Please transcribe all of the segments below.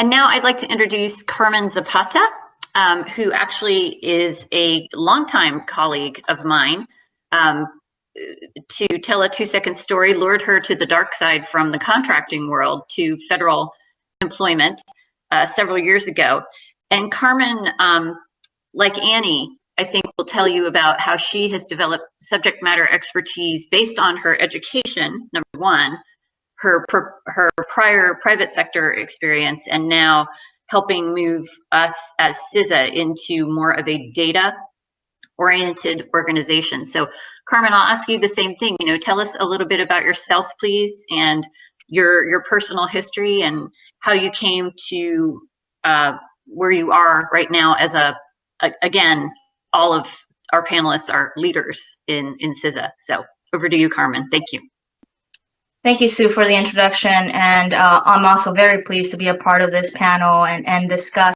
And now I'd like to introduce Carmen Zapata, who actually is a longtime colleague of mine. To tell a 2-second story, lured her to the dark side from the contracting world to federal employment several years ago. And Carmen, like Annie, I think will tell you about how she has developed subject matter expertise based on her education, number one, her prior private sector experience, and now helping move us as CISA into more of a data-oriented organization. So Carmen, I'll ask you the same thing. Tell us a little bit about yourself, please, and your personal history and how you came to where you are right now as again, all of our panelists are leaders in CISA. So over to you, Carmen. Thank you. Thank you, Sue, for the introduction. And I'm also very pleased to be a part of this panel and discuss,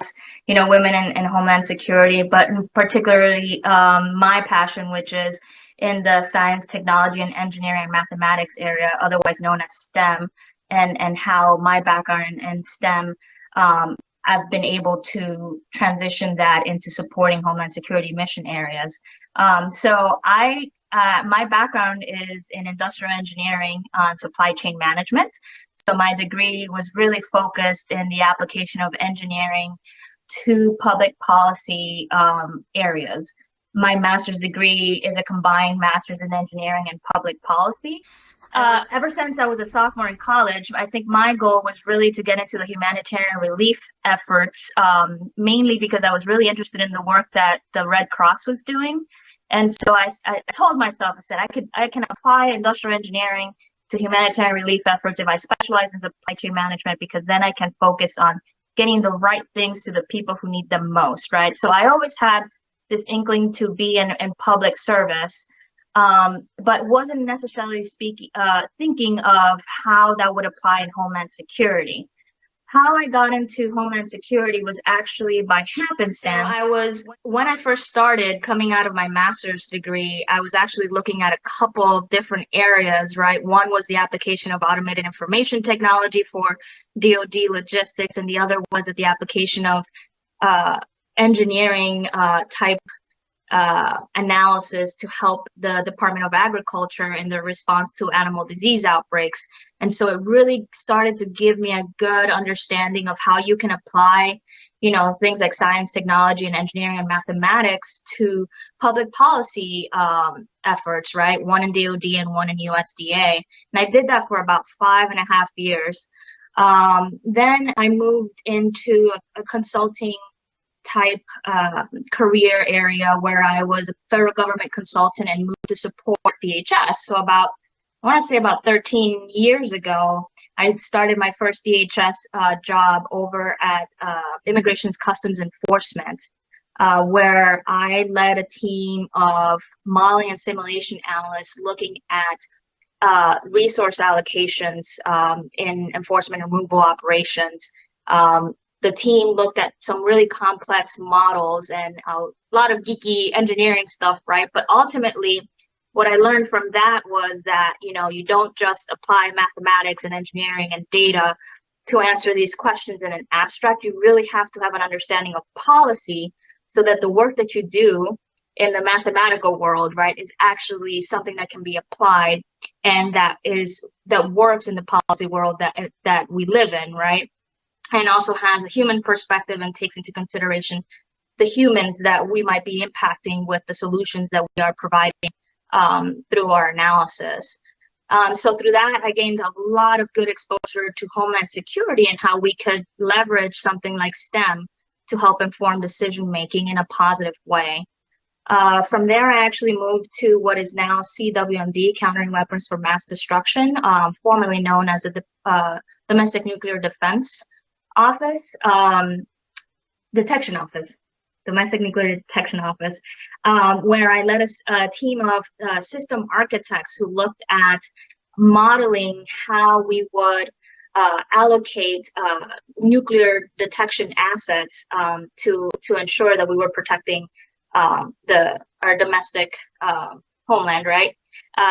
women in Homeland Security, but particularly my passion, which is in the science, technology, and engineering and mathematics area, otherwise known as STEM, and how my background in STEM, I've been able to transition that into supporting Homeland Security mission areas. My background is in industrial engineering on supply chain management. So my degree was really focused in the application of engineering to public policy areas. My master's degree is a combined master's in engineering and public policy. Ever since I was a sophomore in college, I think my goal was really to get into the humanitarian relief efforts, mainly because I was really interested in the work that the Red Cross was doing. And so I told myself, I said, I can apply industrial engineering to humanitarian relief efforts if I specialize in supply chain management, because then I can focus on getting the right things to the people who need them most, right? So I always had this inkling to be in public service, but wasn't necessarily thinking of how that would apply in Homeland Security. How I got into Homeland Security was actually by happenstance. When I first started coming out of my master's degree, I was actually looking at a couple of different areas, right? One was the application of automated information technology for DoD logistics, and the other was at the application of engineering type analysis to help the Department of Agriculture in their response to animal disease outbreaks. And so it really started to give me a good understanding of how you can apply, things like science, technology, and engineering and mathematics to public policy efforts, right? One in DoD and one in USDA. And I did that for about 5.5 years. Then I moved into a consulting type career area where I was a federal government consultant and moved to support DHS. So I want to say about 13 years ago, I started my first DHS job over at Immigration's Customs Enforcement, where I led a team of modeling and simulation analysts looking at resource allocations in enforcement and removal operations. The team looked at some really complex models and a lot of geeky engineering stuff, right? But ultimately, what I learned from that was that, you don't just apply mathematics and engineering and data to answer these questions in an abstract. You really have to have an understanding of policy so that the work that you do in the mathematical world, right, is actually something that can be applied and that works in the policy world that we live in, right? And also has a human perspective and takes into consideration the humans that we might be impacting with the solutions that we are providing through our analysis. So through that, I gained a lot of good exposure to Homeland Security and how we could leverage something like STEM to help inform decision-making in a positive way. From there, I actually moved to what is now CWMD, Countering Weapons for Mass Destruction, formerly known as the Domestic Nuclear Defense Office, Detection Office, Domestic Nuclear Detection Office, where I led a team of system architects who looked at modeling how we would allocate nuclear detection assets to ensure that we were protecting our domestic homeland, right?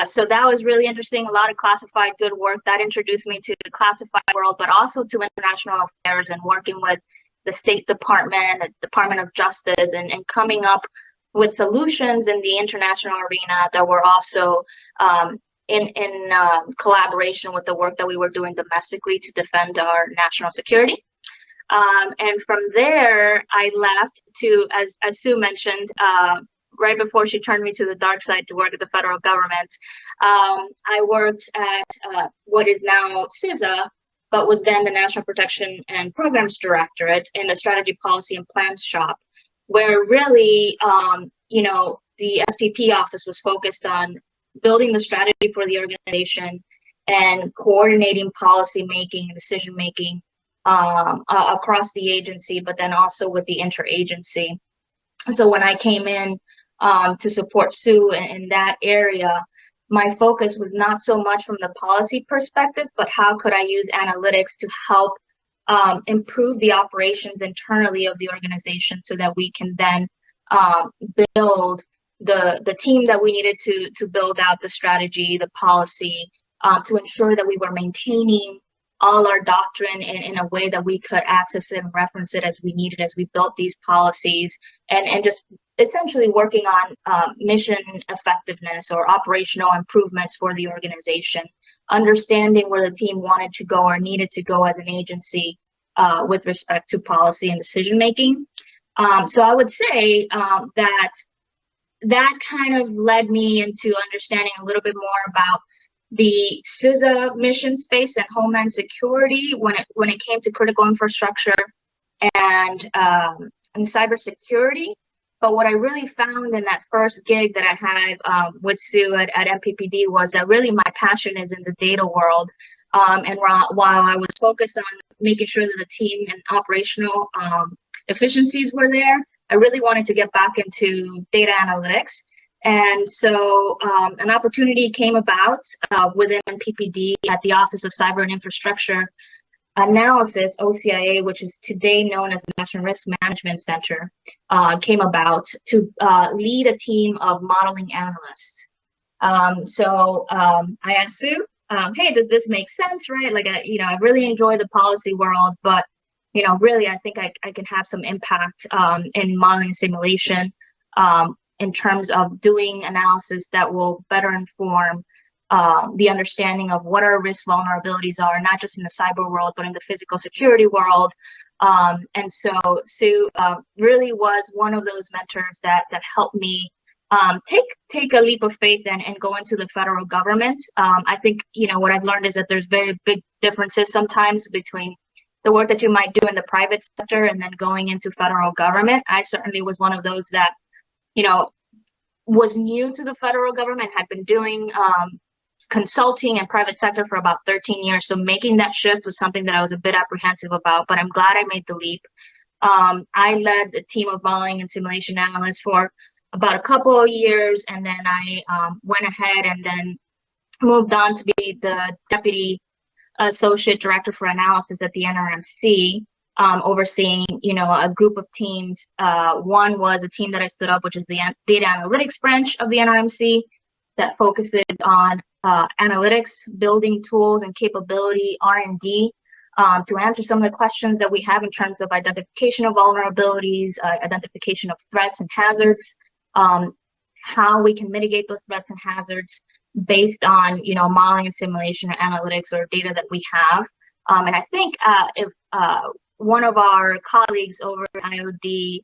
So that was really interesting. A lot of classified good work that introduced me to the classified world, but also to international affairs and working with the State Department, the Department of Justice, and coming up with solutions in the international arena that were also in collaboration with the work that we were doing domestically to defend our national security. And from there, I left to, as Sue mentioned, right before she turned me to the dark side to work at the federal government, I worked at what is now CISA, but was then the National Protection and Programs Directorate in the Strategy, Policy, and Plans shop, where really, the SPP office was focused on building the strategy for the organization and coordinating policy making and decision making across the agency, but then also with the interagency. So when I came in to support Sue in that area, my focus was not so much from the policy perspective, but how could I use analytics to help improve the operations internally of the organization so that we can then build the team that we needed to build out the strategy, the policy, to ensure that we were maintaining all our doctrine in a way that we could access it and reference it as we needed as we built these policies, and just essentially working on mission effectiveness or operational improvements for the organization, understanding where the team wanted to go or needed to go as an agency with respect to policy and decision making. So I would say that kind of led me into understanding a little bit more about the CISA mission space and Homeland Security when it came to critical infrastructure and cybersecurity. But what I really found in that first gig that I had with Sue at MPPD was that really my passion is in the data world. And while I was focused on making sure that the team and operational efficiencies were there, I really wanted to get back into data analytics. And so an opportunity came about within PPD at the Office of Cyber and Infrastructure Analysis, OCIA, which is today known as the National Risk Management Center, came about to lead a team of modeling analysts. So I asked Sue, hey, does this make sense, right? Like, I really enjoy the policy world, but, really, I think I can have some impact in modeling and simulation in terms of doing analysis that will better inform the understanding of what our risk vulnerabilities are, not just in the cyber world, but in the physical security world. And so Sue really was one of those mentors that helped me take a leap of faith and go into the federal government. I think, what I've learned is that there's very big differences sometimes between the work that you might do in the private sector and then going into federal government. I certainly was one of those that was new to the federal government, had been doing consulting and private sector for about 13 years. So making that shift was something that I was a bit apprehensive about, but I'm glad I made the leap. I led a team of modeling and simulation analysts for about a couple of years, and then I went ahead and then moved on to be the Deputy Associate Director for Analysis at the NRMC. Overseeing, a group of teams. One was a team that I stood up, which is the data analytics branch of the NRMC, that focuses on analytics, building tools and capability, R&D, to answer some of the questions that we have in terms of identification of vulnerabilities, identification of threats and hazards, how we can mitigate those threats and hazards based on, modeling and simulation or analytics or data that we have. And I think if one of our colleagues over at IOD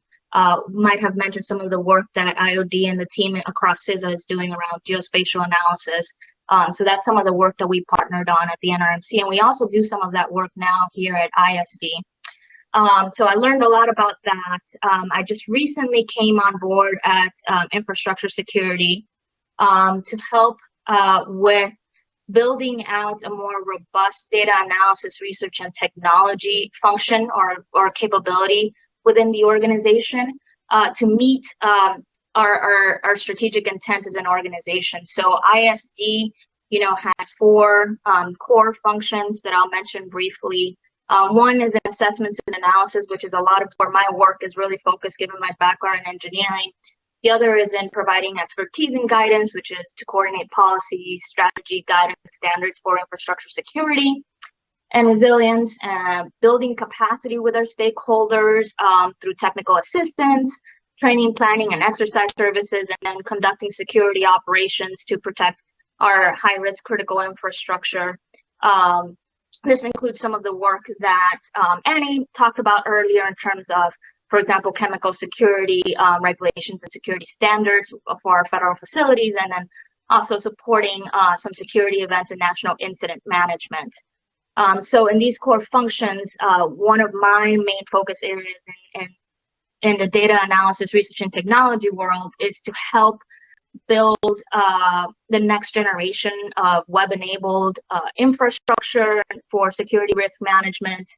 might have mentioned some of the work that IOD and the team across CISA is doing around geospatial analysis. So that's some of the work that we partnered on at the NRMC. And we also do some of that work now here at ISD. So I learned a lot about that. I just recently came on board at Infrastructure Security to help with building out a more robust data analysis, research, and technology function or capability within the organization to meet our strategic intent as an organization. So ISD, has 4 core functions that I'll mention briefly. One is assessments and analysis, which is a lot of where my work is really focused, given my background in engineering. The other is in providing expertise and guidance, which is to coordinate policy, strategy, guidance, standards for infrastructure security and resilience, building capacity with our stakeholders through technical assistance, training, planning, and exercise services, and then conducting security operations to protect our high-risk critical infrastructure. This includes some of the work that Annie talked about earlier in terms of, for example, chemical security regulations and security standards for our federal facilities, and then also supporting some security events and national incident management. So in these core functions, one of my main focus areas in the data analysis, research, and technology world is to help build the next generation of web-enabled infrastructure for security risk management,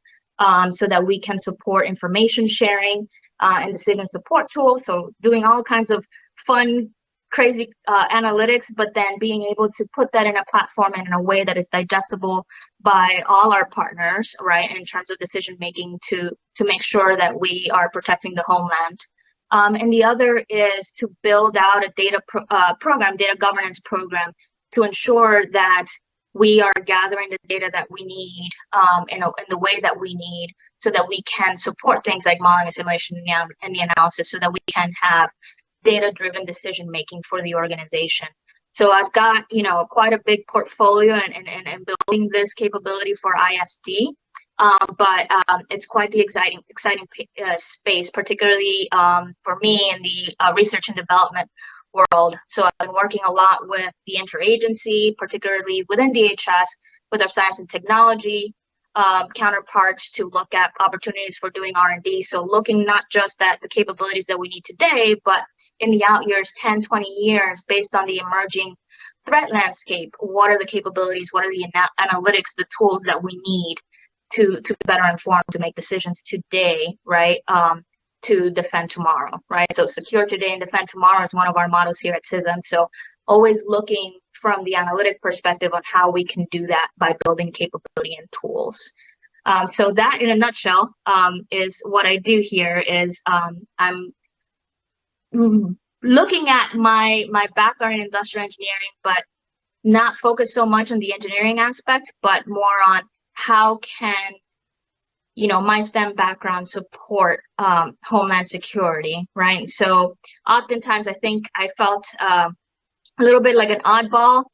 so that we can support information sharing and decision support tools. So doing all kinds of fun, crazy analytics, but then being able to put that in a platform and in a way that is digestible by all our partners, right, in terms of decision making to make sure that we are protecting the homeland. And the other is to build out a data governance program, to ensure that we are gathering the data that we need in the way that we need, so that we can support things like modeling, simulation, and the analysis, so that we can have data-driven decision making for the organization. So I've got, quite a big portfolio and building this capability for ISD. But it's quite the exciting space, particularly for me in the research and development world. So I've been working a lot with the interagency, particularly within DHS, with our science and technology counterparts, to look at opportunities for doing R&D. So looking not just at the capabilities that we need today, but in the out years, 10, 20 years, based on the emerging threat landscape, what are the capabilities, what are the analytics, the tools that we need to better inform, to make decisions today, right, to defend tomorrow, right? So secure today and defend tomorrow is one of our mottos here at CISA. So always looking from the analytic perspective on how we can do that by building capability and tools. So that, in a nutshell, is what I do here. Is I'm looking at my background in industrial engineering, but not focused so much on the engineering aspect, but more on how can my STEM background support Homeland Security, right? So oftentimes I think I felt a little bit like an oddball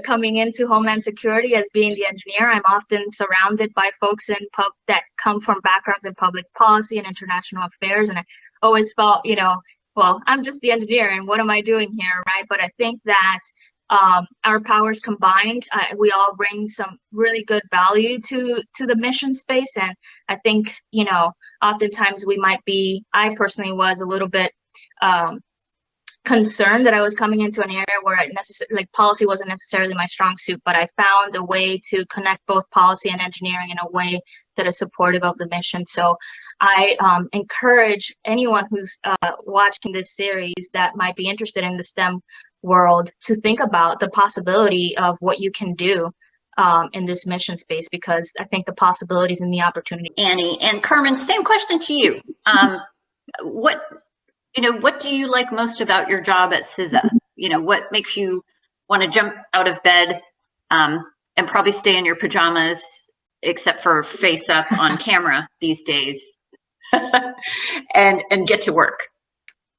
coming into Homeland Security as being the engineer. I'm often surrounded by folks that come from backgrounds in public policy and international affairs, and I always felt, well, I'm just the engineer, and what am I doing here, right? But I think that our powers combined, we all bring some really good value to the mission space. And I think, oftentimes I personally was a little bit concerned that I was coming into an area where policy wasn't necessarily my strong suit, but I found a way to connect both policy and engineering in a way that is supportive of the mission. So I encourage anyone who's watching this series that might be interested in the STEM world to think about the possibility of what you can do in this mission space, because I think the possibilities and the opportunity. Annie and Carmen, same question to you. What do you like most about your job at CISA? What makes you want to jump out of bed and probably stay in your pajamas, except for face up on camera these days, and get to work?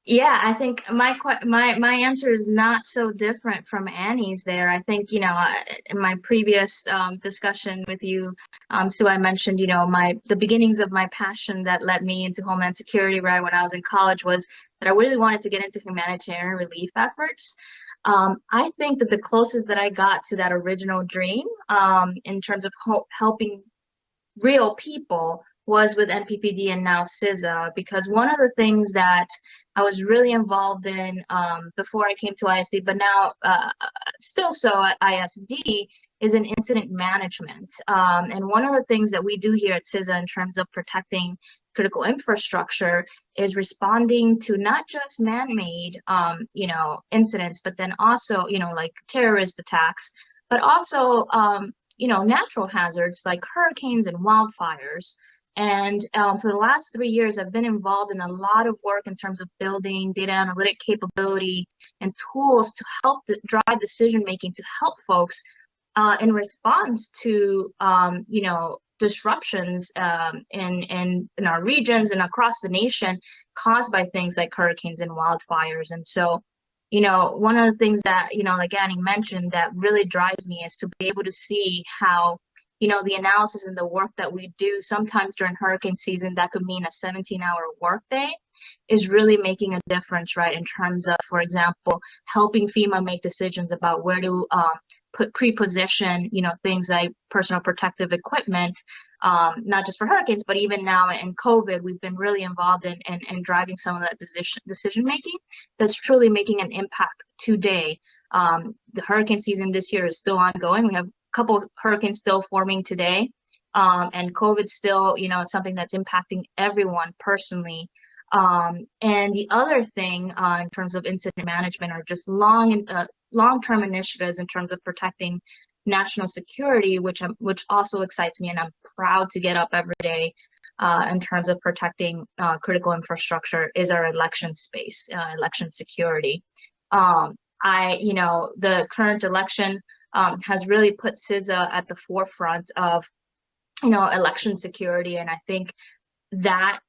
Yeah, I think my answer is not so different from Annie's there. I think, in my previous discussion with you, Sue, I mentioned, the beginnings of my passion that led me into Homeland Security right when I was in college was that I really wanted to get into humanitarian relief efforts. I think that the closest that I got to that original dream in terms of helping real people was with NPPD and now CISA, because one of the things that I was really involved in before I came to ISD, but now still so at ISD, is in incident management. And one of the things that we do here at CISA in terms of protecting critical infrastructure is responding to not just man-made, incidents, but then also, like terrorist attacks, but also, natural hazards like hurricanes and wildfires. And for the last 3 years, I've been involved in a lot of work in terms of building data analytic capability and tools to help drive decision making to help folks in response to disruptions in our regions and across the nation caused by things like hurricanes and wildfires. And so, one of the things that, like Annie mentioned, that really drives me is to be able to see how the analysis and the work that we do sometimes during hurricane season that could mean a 17-hour workday is really making a difference, right? In terms of, for example, helping FEMA make decisions about where to pre-position, things like personal protective equipment, not just for hurricanes, but even now in COVID, we've been really involved in driving some of that decision making that's truly making an impact today. The hurricane season this year is still ongoing. We have couple of hurricanes still forming today, and COVID still, something that's impacting everyone personally. And the other thing in terms of incident management are just long-term initiatives in terms of protecting national security, which also excites me, and I'm proud to get up every day in terms of protecting critical infrastructure is our election space, election security. The current election has really put CISA at the forefront of, election security. And I think that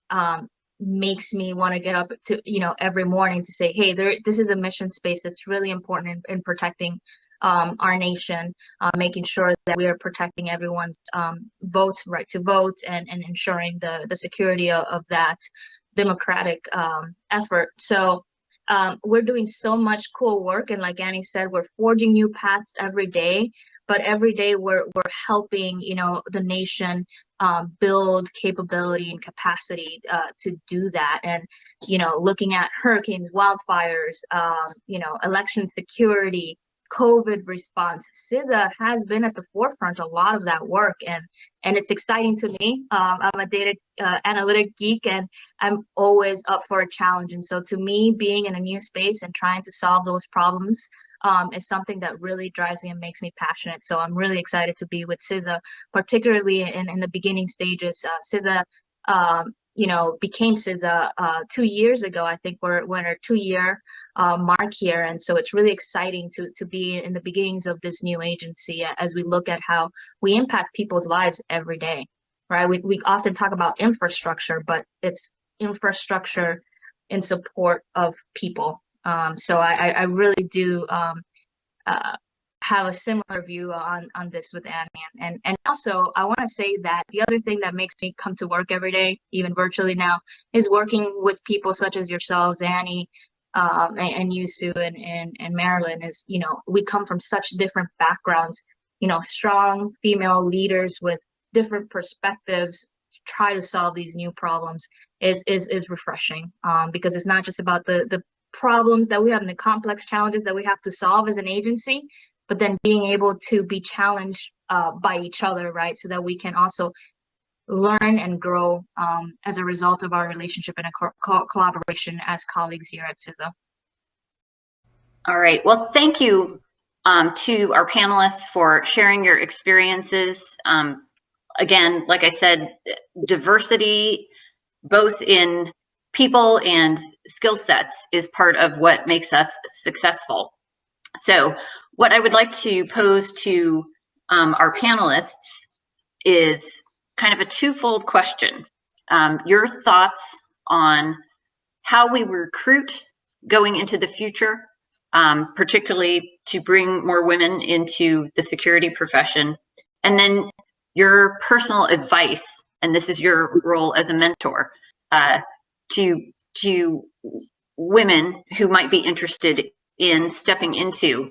makes me want to get up to, every morning to say, hey, this is a mission space that's really important in protecting our nation, making sure that we are protecting everyone's right to vote and ensuring the security of that democratic effort. So we're doing so much cool work, and like Annie said, we're forging new paths every day, but every day we're helping the nation build capability and capacity to do that. And looking at hurricanes, wildfires, election security, COVID response, CISA has been at the forefront a lot of that work, and it's exciting to me. I'm a data analytic geek, and I'm always up for a challenge. And so to me, being in a new space and trying to solve those problems is something that really drives me and makes me passionate. So I'm really excited to be with CISA, particularly in the beginning stages. CISA became CISA 2 years ago. I think we're in our 2-year mark here. And so it's really exciting to be in the beginnings of this new agency as we look at how we impact people's lives every day, right? We often talk about infrastructure, but it's infrastructure in support of people. So I really do have a similar view on this with Annie. And also, I want to say that the other thing that makes me come to work every day, even virtually now, is working with people such as yourselves, Annie, and you, Sue, and Marilyn. Is, we come from such different backgrounds, strong female leaders with different perspectives to try to solve these new problems is refreshing, because it's not just about the problems that we have and the complex challenges that we have to solve as an agency, but then being able to be challenged by each other, right? So that we can also learn and grow as a result of our relationship and a collaboration as colleagues here at CISA. All right. Well, thank you to our panelists for sharing your experiences. Again, like I said, diversity, both in people and skill sets, is part of what makes us successful. So what I would like to pose to our panelists is kind of a twofold question. Your thoughts on how we recruit going into the future, particularly to bring more women into the security profession, and then your personal advice, and this is your role as a mentor, to women who might be interested in stepping into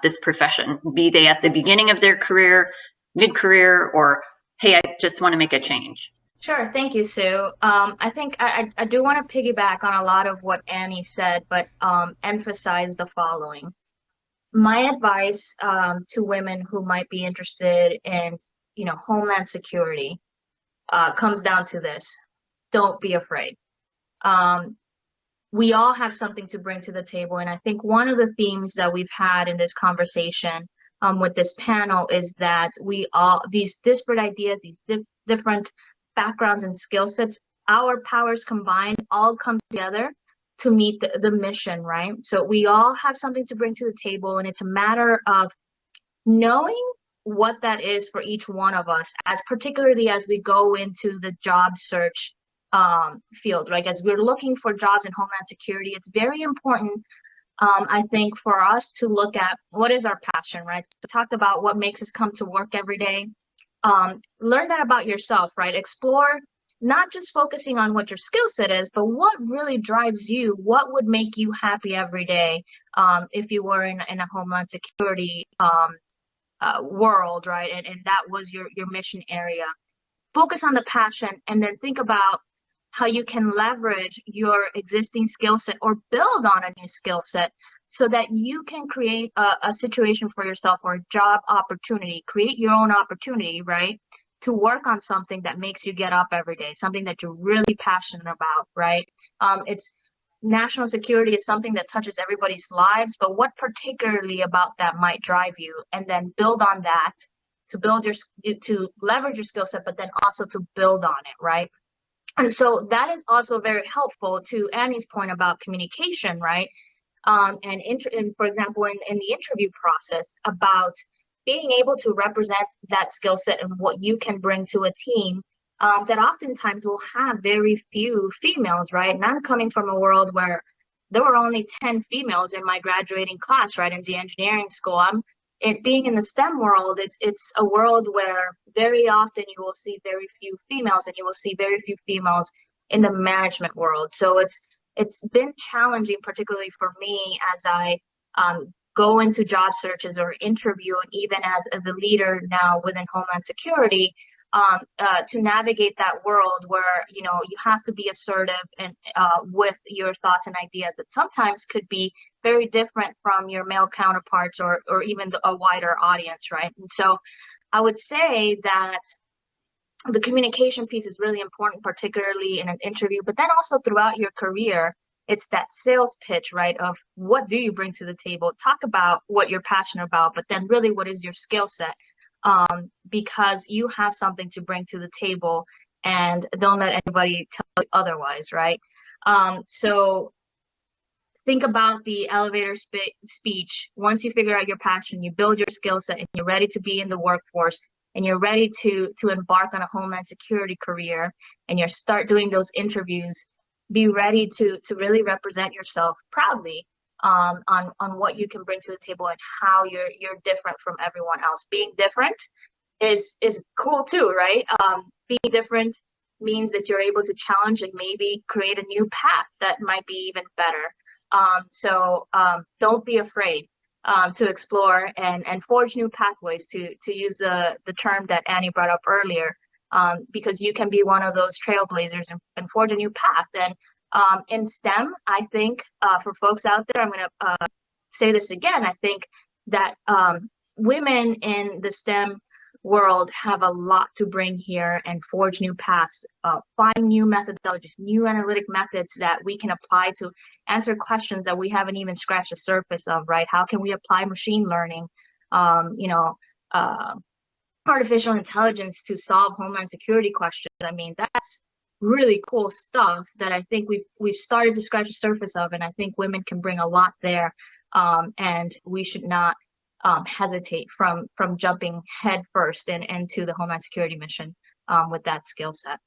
this profession, be they at the beginning of their career, mid-career, or, hey, I just want to make a change. Sure. Thank you, Sue. I think I do want to piggyback on a lot of what Annie said, but emphasize the following. My advice to women who might be interested in, Homeland Security comes down to this. Don't be afraid. We all have something to bring to the table. And I think one of the themes that we've had in this conversation with this panel is that these disparate ideas, these different backgrounds and skill sets, our powers combined all come together to meet the mission, right? So we all have something to bring to the table, and it's a matter of knowing what that is for each one of us, as particularly as we go into the job search field, right? As we're looking for jobs in Homeland Security, it's very important, I think, for us to look at what is our passion, right? We talked about what makes us come to work every day. Learn that about yourself, right? Explore not just focusing on what your skill set is, but what really drives you. What would make you happy every day if you were in a Homeland Security world, right? And that was your mission area. Focus on the passion, and then think about how you can leverage your existing skill set or build on a new skill set so that you can create a situation for yourself or a job opportunity, create your own opportunity, right? To work on something that makes you get up every day, something that you're really passionate about, right? It's national security is something that touches everybody's lives, but what particularly about that might drive you, and then build on that to leverage your skill set, but then also to build on it, right? And so that is also very helpful to Annie's point about communication, right? And for example, in the interview process, about being able to represent that skill set and what you can bring to a team that oftentimes will have very few females, right? And I'm coming from a world where there were only 10 females in my graduating class, right, in the engineering school. Being in the STEM world, it's a world where very often you will see very few females, and you will see very few females in the management world. So it's been challenging, particularly for me, as I go into job searches or interview, and even as a leader now within Homeland Security, to navigate that world where you have to be assertive and with your thoughts and ideas that sometimes could be very different from your male counterparts or even a wider audience, right? And so I would say that the communication piece is really important, particularly in an interview, but then also throughout your career. It's that sales pitch, right, of what do you bring to the table? Talk about what you're passionate about, but then really what is your skill set? Because you have something to bring to the table, and don't let anybody tell you otherwise, right? So think about the elevator speech. Once you figure out your passion, you build your skill set, and you're ready to be in the workforce, and you're ready to embark on a Homeland Security career, and you start doing those interviews. Be ready to really represent yourself proudly on what you can bring to the table and how you're different from everyone else. Being different is cool too, right? Being different means that you're able to challenge and maybe create a new path that might be even better. So don't be afraid to explore and forge new pathways, to use the term that Annie brought up earlier. Because you can be one of those trailblazers and forge a new path. And in STEM, I think for folks out there, I'm going to say this again, I think that women in the STEM world have a lot to bring here and forge new paths, find new methodologies, new analytic methods that we can apply to answer questions that we haven't even scratched the surface of, right? How can we apply machine learning, artificial intelligence to solve Homeland Security questions? I mean, that's really cool stuff that I think we've started to scratch the surface of, and I think women can bring a lot there, and we should not hesitate from jumping head first into the Homeland Security mission with that skill set.